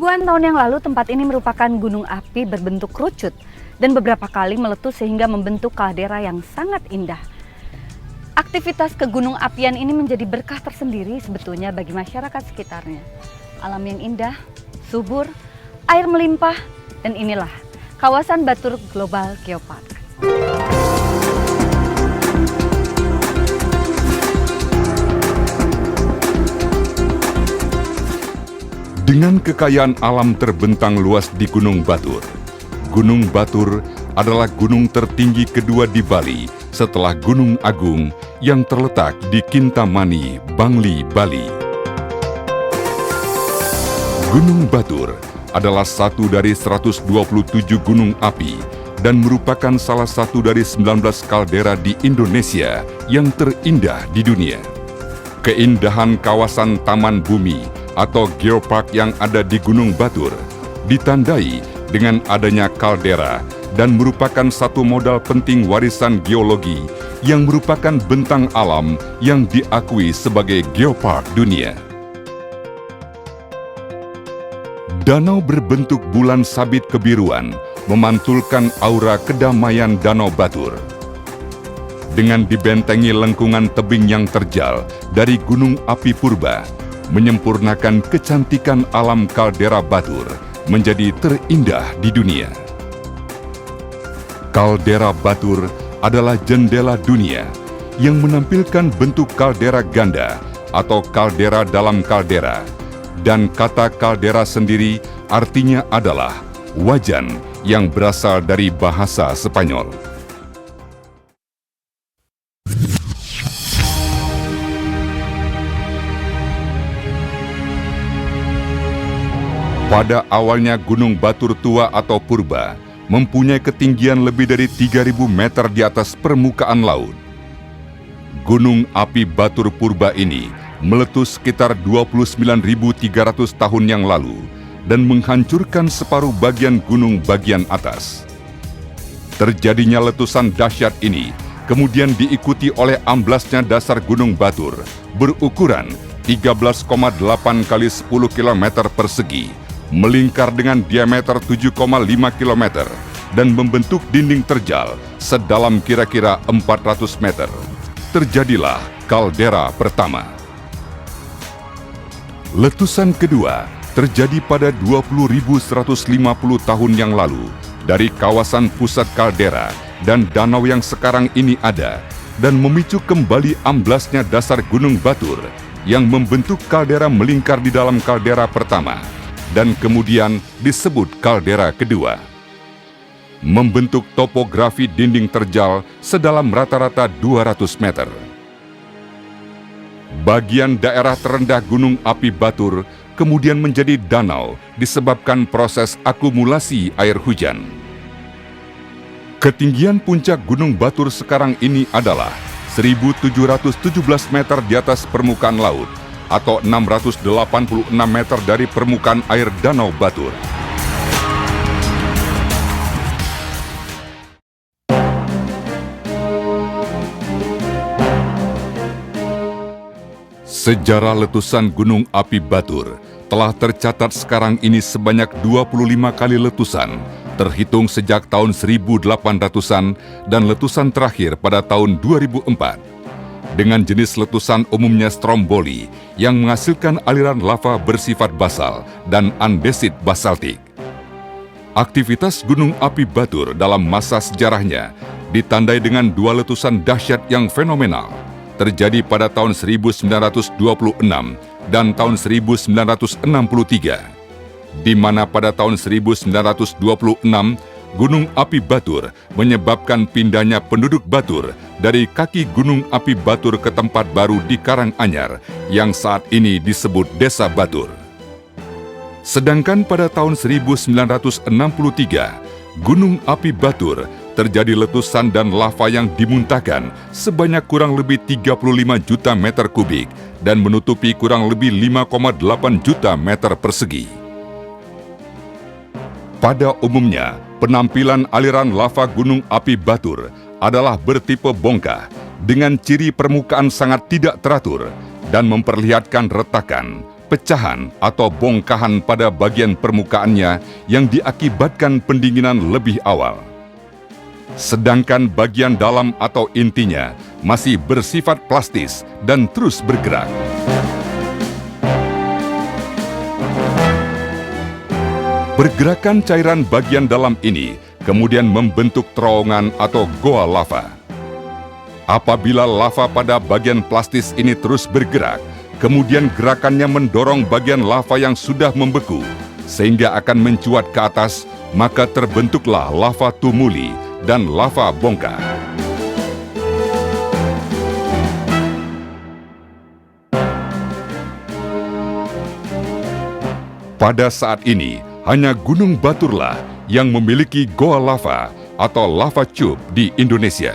Ribuan tahun yang lalu tempat ini merupakan gunung api berbentuk kerucut dan beberapa kali meletus sehingga membentuk kaldera yang sangat indah. Aktivitas kegunung apian ini menjadi berkah tersendiri sebetulnya bagi masyarakat sekitarnya. Alam yang indah, subur, air melimpah, dan inilah kawasan Batur Global Geopark. Dengan kekayaan alam terbentang luas di Gunung Batur, Gunung Batur adalah gunung tertinggi kedua di Bali setelah Gunung Agung yang terletak di Kintamani, Bangli, Bali. Gunung Batur adalah satu dari 127 gunung api dan merupakan salah satu dari 19 kaldera di Indonesia yang terindah di dunia. Keindahan kawasan Taman Bumi atau Geopark yang ada di Gunung Batur ditandai dengan adanya kaldera dan merupakan satu modal penting warisan geologi yang merupakan bentang alam yang diakui sebagai geopark dunia. Danau berbentuk bulan sabit kebiruan memantulkan aura kedamaian Danau Batur. Dengan dibentengi lengkungan tebing yang terjal dari gunung api purba, menyempurnakan kecantikan alam kaldera Batur menjadi terindah di dunia. Kaldera Batur adalah jendela dunia yang menampilkan bentuk kaldera ganda atau kaldera dalam kaldera, dan kata kaldera sendiri artinya adalah wajan yang berasal dari bahasa Spanyol. Pada awalnya Gunung Batur Tua atau Purba mempunyai ketinggian lebih dari 3.000 meter di atas permukaan laut. Gunung api Batur Purba ini meletus sekitar 29.300 tahun yang lalu dan menghancurkan separuh bagian gunung bagian atas. Terjadinya letusan dahsyat ini kemudian diikuti oleh amblasnya dasar Gunung Batur berukuran 13,8 kali 10 km persegi, melingkar dengan diameter 7,5 km dan membentuk dinding terjal sedalam kira-kira 400 meter. Terjadilah kaldera pertama. Letusan kedua terjadi pada 20.150 tahun yang lalu dari kawasan pusat kaldera dan danau yang sekarang ini ada, dan memicu kembali amblasnya dasar Gunung Batur yang membentuk kaldera melingkar di dalam kaldera pertama dan kemudian disebut kaldera kedua. Membentuk topografi dinding terjal sedalam rata-rata 200 meter. Bagian daerah terendah Gunung Api Batur kemudian menjadi danau disebabkan proses akumulasi air hujan. Ketinggian puncak Gunung Batur sekarang ini adalah 1.717 meter di atas permukaan laut, atau 686 meter dari permukaan air Danau Batur. Sejarah letusan Gunung Api Batur telah tercatat sekarang ini sebanyak 25 kali letusan, terhitung sejak tahun 1800-an dan letusan terakhir pada tahun 2004. Dengan jenis letusan umumnya stromboli yang menghasilkan aliran lava bersifat basal dan andesit basaltik. Aktivitas Gunung Api Batur dalam masa sejarahnya ditandai dengan dua letusan dahsyat yang fenomenal, terjadi pada tahun 1926 dan tahun 1963, di mana pada tahun 1926 Gunung Api Batur menyebabkan pindahnya penduduk Batur dari kaki Gunung Api Batur ke tempat baru di Karanganyar yang saat ini disebut Desa Batur. Sedangkan pada tahun 1963, Gunung Api Batur terjadi letusan dan lava yang dimuntahkan sebanyak kurang lebih 35 juta meter kubik dan menutupi kurang lebih 5,8 juta meter persegi. Pada umumnya, penampilan aliran lava Gunung Api Batur adalah bertipe bongkah dengan ciri permukaan sangat tidak teratur dan memperlihatkan retakan, pecahan atau bongkahan pada bagian permukaannya yang diakibatkan pendinginan lebih awal. Sedangkan bagian dalam atau intinya masih bersifat plastis dan terus bergerak. Pergerakan cairan bagian dalam ini kemudian membentuk terowongan atau goa lava. Apabila lava pada bagian plastis ini terus bergerak, kemudian gerakannya mendorong bagian lava yang sudah membeku, sehingga akan mencuat ke atas, maka terbentuklah lava tumuli dan lava bongkah. Pada saat ini, hanya Gunung Baturlah yang memiliki goa lava atau lava tube di Indonesia.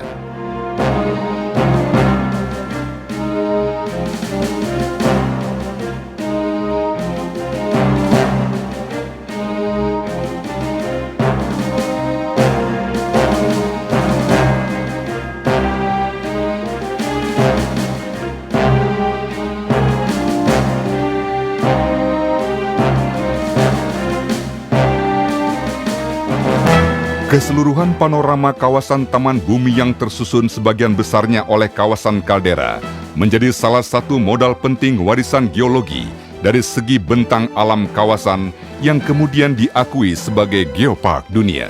Keseluruhan panorama kawasan Taman Bumi yang tersusun sebagian besarnya oleh kawasan kaldera menjadi salah satu modal penting warisan geologi dari segi bentang alam kawasan yang kemudian diakui sebagai geopark dunia.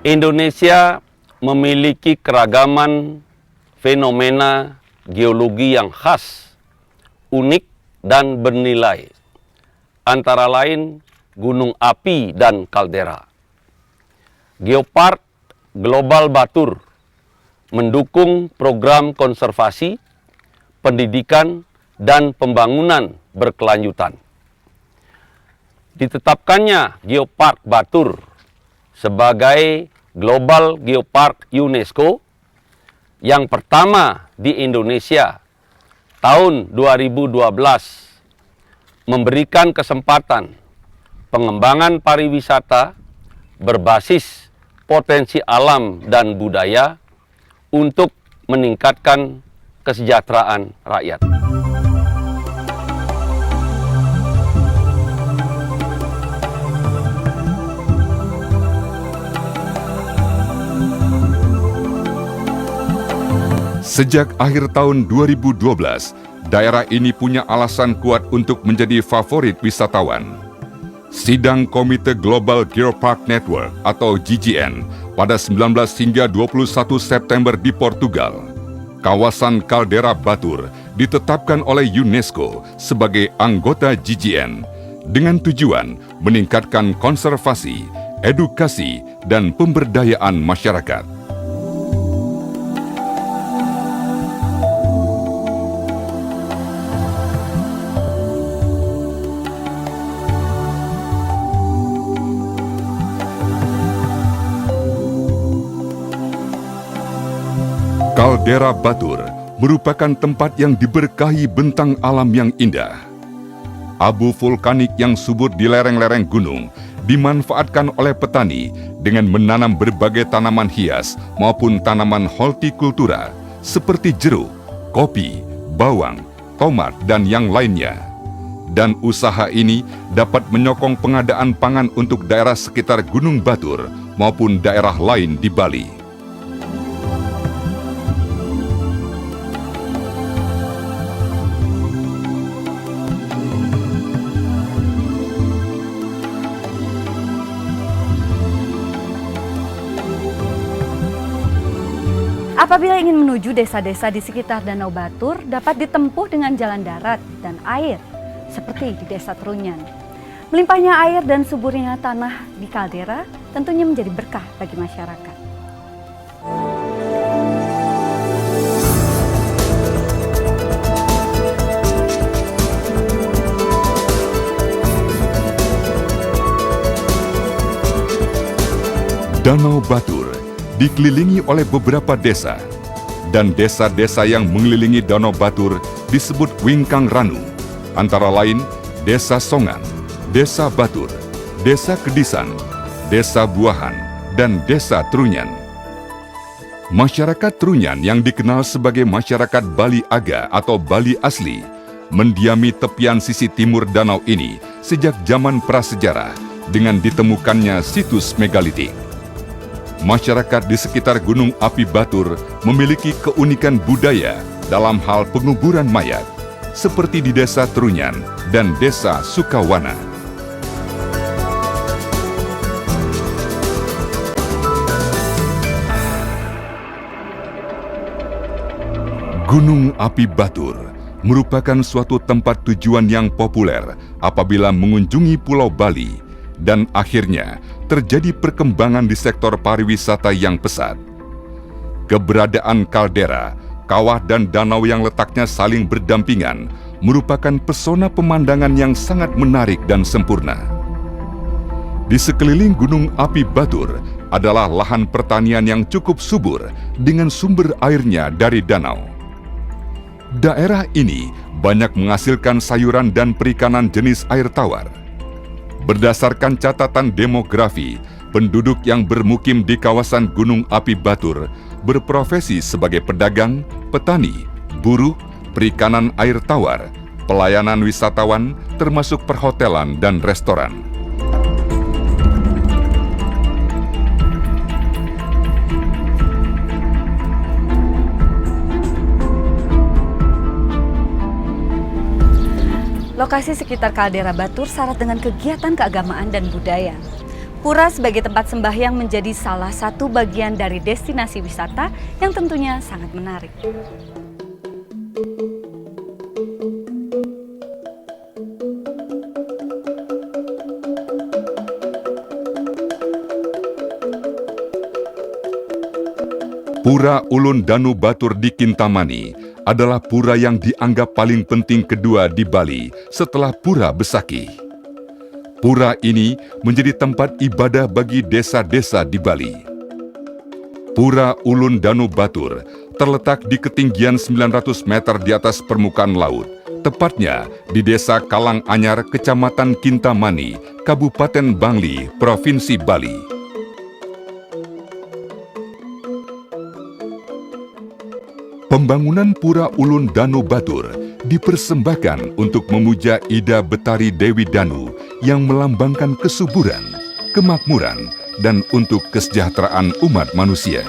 Indonesia memiliki keragaman fenomena geologi yang khas, unik, dan bernilai, antara lain gunung api dan kaldera. Geopark Global Batur mendukung program konservasi, pendidikan, dan pembangunan berkelanjutan. Ditetapkannya Geopark Batur sebagai Global Geopark UNESCO yang pertama di Indonesia tahun 2012 memberikan kesempatan pengembangan pariwisata berbasis potensi alam dan budaya untuk meningkatkan kesejahteraan rakyat. Sejak akhir tahun 2012, daerah ini punya alasan kuat untuk menjadi favorit wisatawan. Sidang Komite Global Geopark Network atau GGN pada 19 hingga 21 September di Portugal. Kawasan Kaldera Batur ditetapkan oleh UNESCO sebagai anggota GGN dengan tujuan meningkatkan konservasi, edukasi, dan pemberdayaan masyarakat. Kaldera Batur merupakan tempat yang diberkahi bentang alam yang indah. Abu vulkanik yang subur di lereng-lereng gunung dimanfaatkan oleh petani dengan menanam berbagai tanaman hias maupun tanaman hortikultura seperti jeruk, kopi, bawang, tomat, dan yang lainnya. Dan usaha ini dapat menyokong pengadaan pangan untuk daerah sekitar Gunung Batur maupun daerah lain di Bali. Apabila ingin menuju desa-desa di sekitar Danau Batur, dapat ditempuh dengan jalan darat dan air, seperti di Desa Trunyan. Melimpahnya air dan suburnya tanah di kaldera tentunya menjadi berkah bagi masyarakat. Danau Batur dikelilingi oleh beberapa desa, dan desa-desa yang mengelilingi Danau Batur disebut Wingkang Ranu, antara lain Desa Songan, Desa Batur, Desa Kedisan, Desa Buahan, dan Desa Trunyan. Masyarakat Trunyan yang dikenal sebagai masyarakat Bali Aga atau Bali asli, mendiami tepian sisi timur danau ini sejak zaman prasejarah dengan ditemukannya situs megalitik. Masyarakat di sekitar Gunung Api Batur memiliki keunikan budaya dalam hal penguburan mayat, seperti di Desa Trunyan dan Desa Sukawana. Gunung Api Batur merupakan suatu tempat tujuan yang populer apabila mengunjungi Pulau Bali, dan akhirnya terjadi perkembangan di sektor pariwisata yang pesat. Keberadaan kaldera, kawah dan danau yang letaknya saling berdampingan merupakan pesona pemandangan yang sangat menarik dan sempurna. Di sekeliling Gunung Api Batur adalah lahan pertanian yang cukup subur dengan sumber airnya dari danau. Daerah ini banyak menghasilkan sayuran dan perikanan jenis air tawar. Berdasarkan catatan demografi, penduduk yang bermukim di kawasan Gunung Api Batur berprofesi sebagai pedagang, petani, buruh, perikanan air tawar, pelayanan wisatawan, termasuk perhotelan dan restoran. Lokasi sekitar kaldera Batur syarat dengan kegiatan keagamaan dan budaya. Pura sebagai tempat sembahyang menjadi salah satu bagian dari destinasi wisata yang tentunya sangat menarik. Pura Ulun Danu Batur di Kintamani adalah pura yang dianggap paling penting kedua di Bali setelah Pura Besakih. Pura ini menjadi tempat ibadah bagi desa-desa di Bali. Pura Ulun Danu Batur terletak di ketinggian 900 meter di atas permukaan laut, tepatnya di Desa Kalang Anyar, Kecamatan Kintamani, Kabupaten Bangli, Provinsi Bali. Pembangunan Pura Ulun Danu Batur dipersembahkan untuk memuja Ida Betari Dewi Danu yang melambangkan kesuburan, kemakmuran, dan untuk kesejahteraan umat manusia.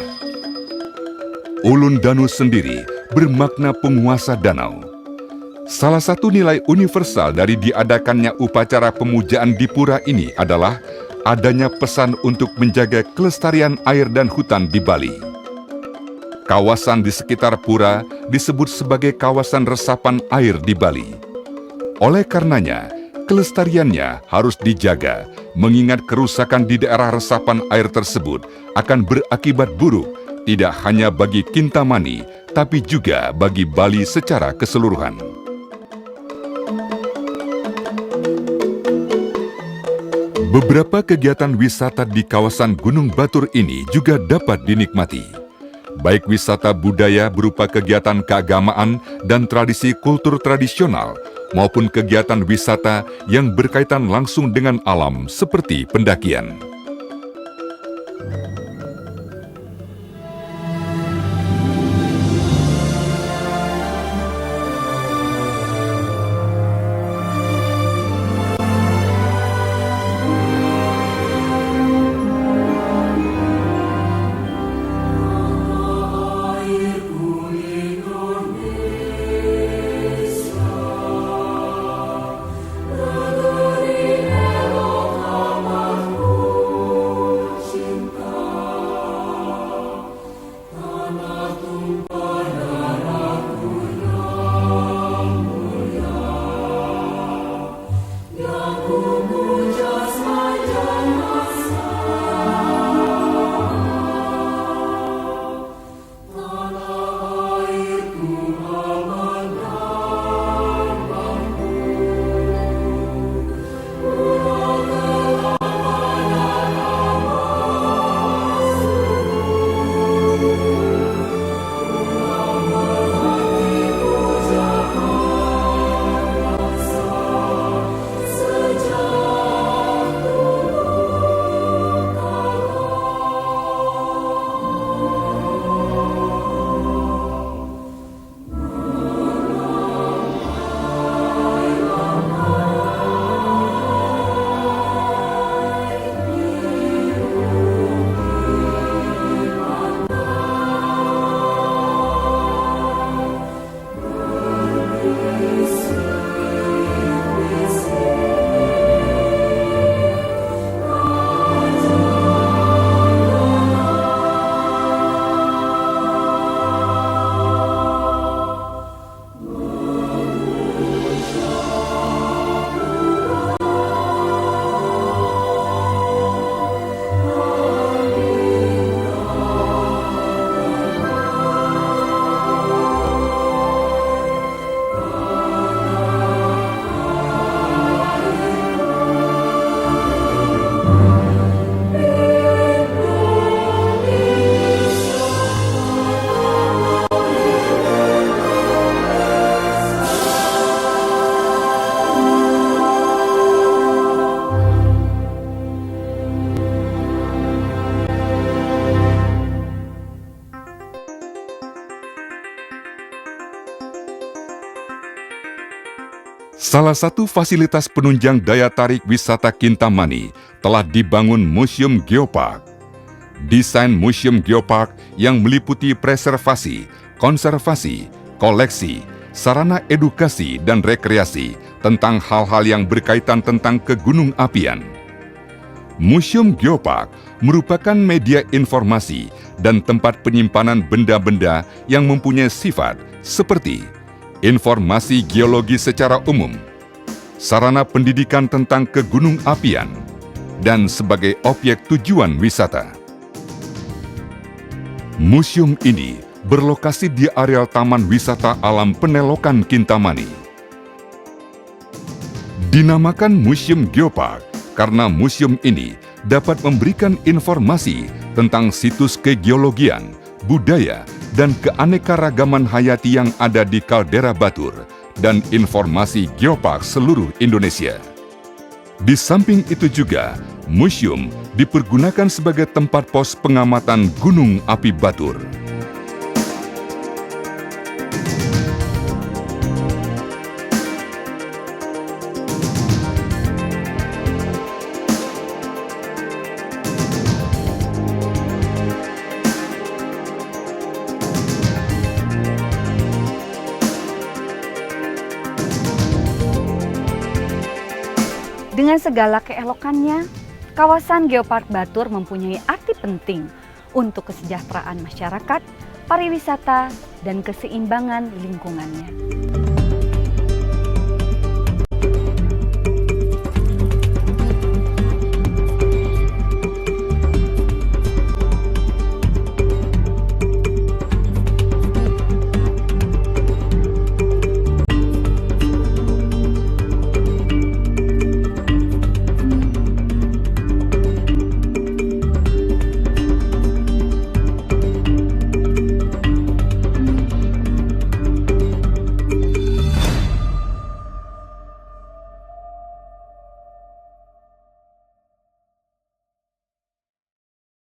Ulun Danu sendiri bermakna penguasa danau. Salah satu nilai universal dari diadakannya upacara pemujaan di pura ini adalah adanya pesan untuk menjaga kelestarian air dan hutan di Bali. Kawasan di sekitar pura disebut sebagai kawasan resapan air di Bali. Oleh karenanya, kelestariannya harus dijaga, mengingat kerusakan di daerah resapan air tersebut akan berakibat buruk tidak hanya bagi Kintamani, tapi juga bagi Bali secara keseluruhan. Beberapa kegiatan wisata di kawasan Gunung Batur ini juga dapat dinikmati. Baik wisata budaya berupa kegiatan keagamaan dan tradisi kultur tradisional, maupun kegiatan wisata yang berkaitan langsung dengan alam seperti pendakian. Salah satu fasilitas penunjang daya tarik wisata Kintamani telah dibangun Museum Geopark. Desain Museum Geopark yang meliputi preservasi, konservasi, koleksi, sarana edukasi dan rekreasi tentang hal-hal yang berkaitan tentang kegunung apian. Museum Geopark merupakan media informasi dan tempat penyimpanan benda-benda yang mempunyai sifat seperti informasi geologi secara umum, sarana pendidikan tentang kegunung apian, dan sebagai objek tujuan wisata. Museum ini berlokasi di areal Taman Wisata Alam Penelokan Kintamani. Dinamakan Museum Geopark karena museum ini dapat memberikan informasi tentang situs kegeologian, budaya, dan keanekaragaman hayati yang ada di kaldera Batur dan informasi geopark seluruh Indonesia. Di samping itu juga, museum dipergunakan sebagai tempat pos pengamatan gunung api Batur. Dengan segala keelokannya, kawasan Geopark Batur mempunyai arti penting untuk kesejahteraan masyarakat, pariwisata, dan keseimbangan lingkungannya.